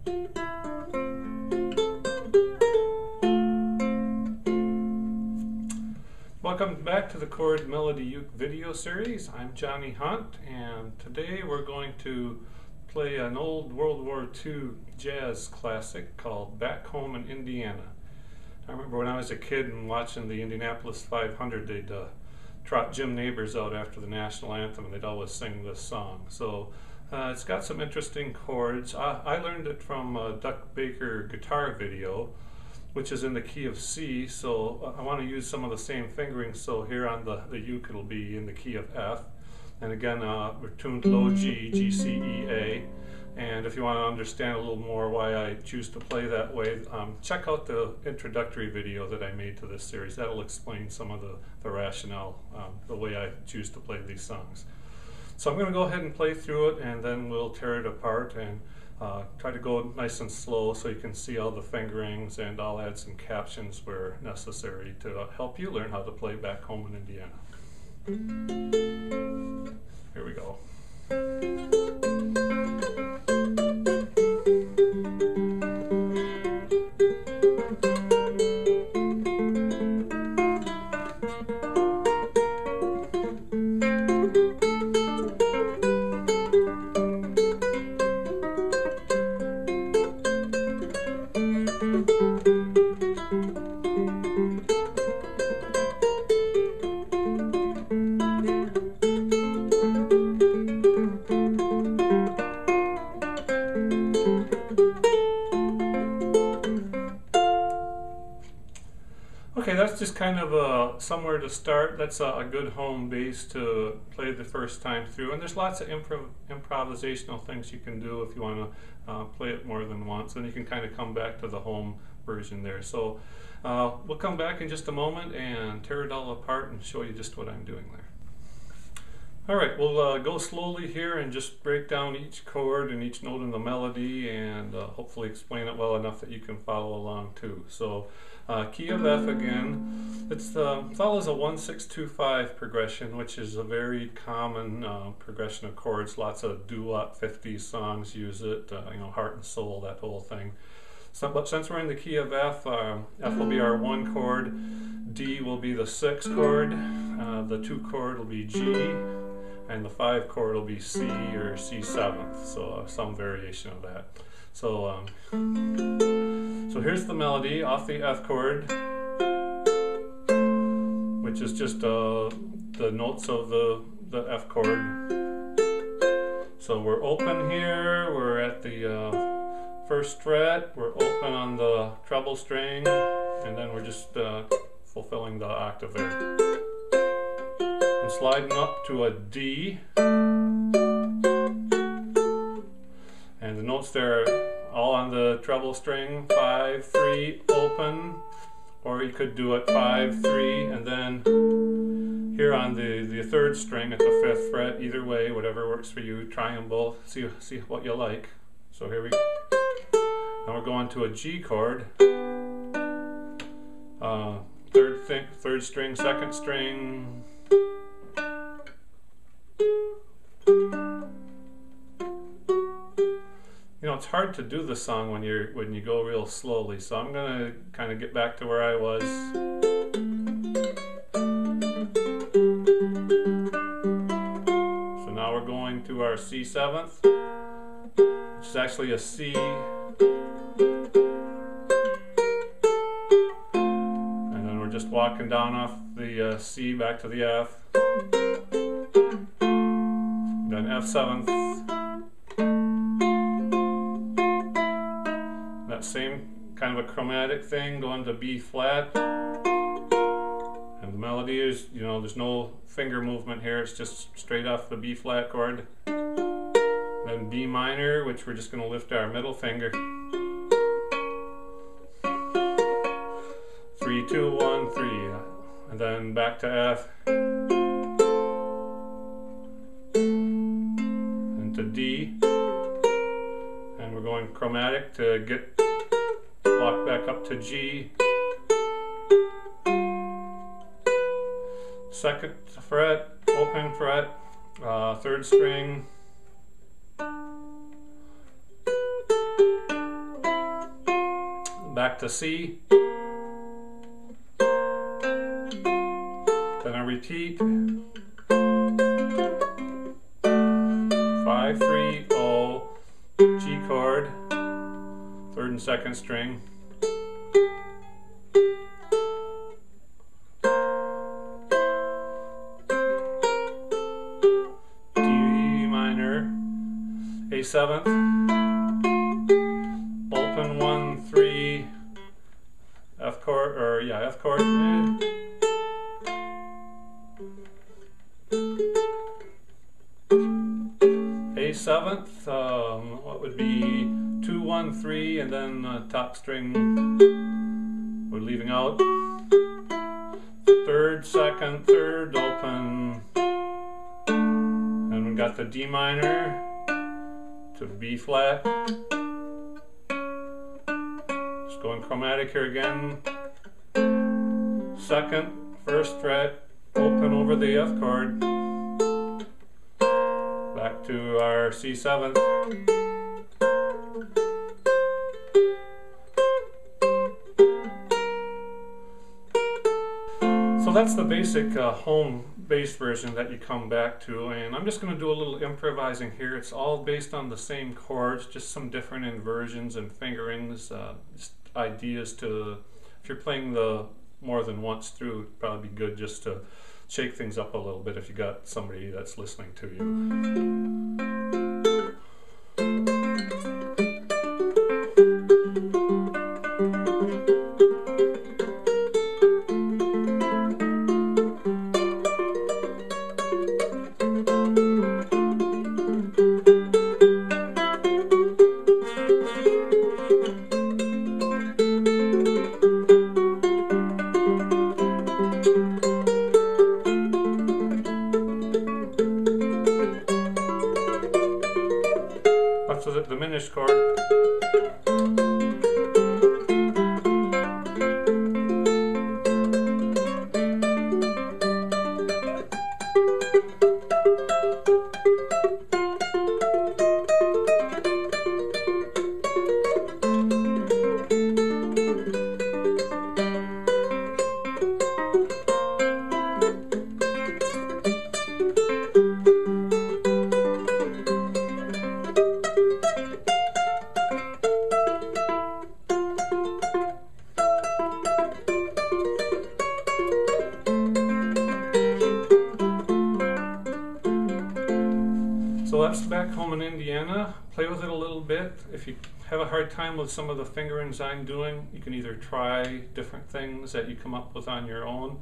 Welcome back to the Chord Melody Uke video series. I'm Johnny Hunt, and today we're going to play an old World War II jazz classic called Back Home in Indiana. I remember when I was a kid and watching the Indianapolis 500, they'd trot Jim Nabors out after the national anthem, and they'd always sing this song. So it's got some interesting chords. I learned it from a Duck Baker guitar video, which is in the key of C, so I want to use some of the same fingerings. So here on the uke it'll be in the key of F, and again we're tuned low G, G, C, E, A. And if you want to understand a little more why I choose to play that way, check out the introductory video that I made to this series. That'll explain some of the rationale, the way I choose to play these songs. So I'm going to go ahead and play through it, and then we'll tear it apart and try to go nice and slow so you can see all the fingerings, and I'll add some captions where necessary to help you learn how to play Back Home in Indiana. Here we go. Okay, that's just kind of somewhere to start. That's a good home base to play the first time through. And there's lots of improvisational things you can do if you want to play it more than once. And you can kind of come back to the home version there. So we'll come back in just a moment and tear it all apart and show you just what I'm doing there. All right, we'll go slowly here and just break down each chord and each note in the melody, and hopefully explain it well enough that you can follow along too. So key of F again. It follows a 1-6-2-5 progression, which is a very common progression of chords. Lots of doo-wop 50s songs use it, you know, Heart and Soul, that whole thing. So, but since we're in the key of F, F will be our 1 chord, D will be the 6th chord, the 2 chord will be G, and the 5 chord will be C or C7th, so some variation of that. So, so here's the melody off the F chord, which is just the notes of the F chord. So we're open here, we're at the 1st fret, we're open on the treble string, and then we're just fulfilling the octave there. And sliding up to a D, and the notes there are all on the treble string, 5, 3, open, or you could do it 5, 3, and then here on the 3rd string at the 5th fret. Either way, whatever works for you, try them both, see what you like. So here we go. Now we're going to a G chord, 3rd string, 2nd string. You know, it's hard to do the song when you go real slowly, so I'm gonna kind of get back to where I was. So now we're going to our C7th, which is actually a C, and then we're just walking down off the C back to the F, then F7th. That same kind of a chromatic thing, going to B flat, and the melody is, you know, there's no finger movement here, it's just straight off the B flat chord. Then B minor, which we're just going to lift our middle finger. 3, 2, 1, 3, and then back to F, and to D, and we're going chromatic to walk back up to G, 2nd fret, open fret, 3rd string, back to C, then I repeat, 5, 3, O, G chord, 3rd and 2nd string, D minor, A 7th, open 1, 3, F chord, or yeah, F chord, A 7th, what would be 2, 1, 3, and then top string we're leaving out. 3rd, 2nd, 3rd, open, and we got the D minor to B flat. Just going chromatic here again. 2nd, 1st fret, open over the F chord. Back to our C7. So that's the basic home bass version that you come back to, and I'm just going to do a little improvising here. It's all based on the same chords, just some different inversions and fingerings, just ideas to, if you're playing the more than once through, it'd probably be good just to shake things up a little bit if you got somebody that's listening to you. That's a diminished chord. So that's back home in Indiana. Play with it a little bit. If you have a hard time with some of the fingerings I'm doing, you can either try different things that you come up with on your own.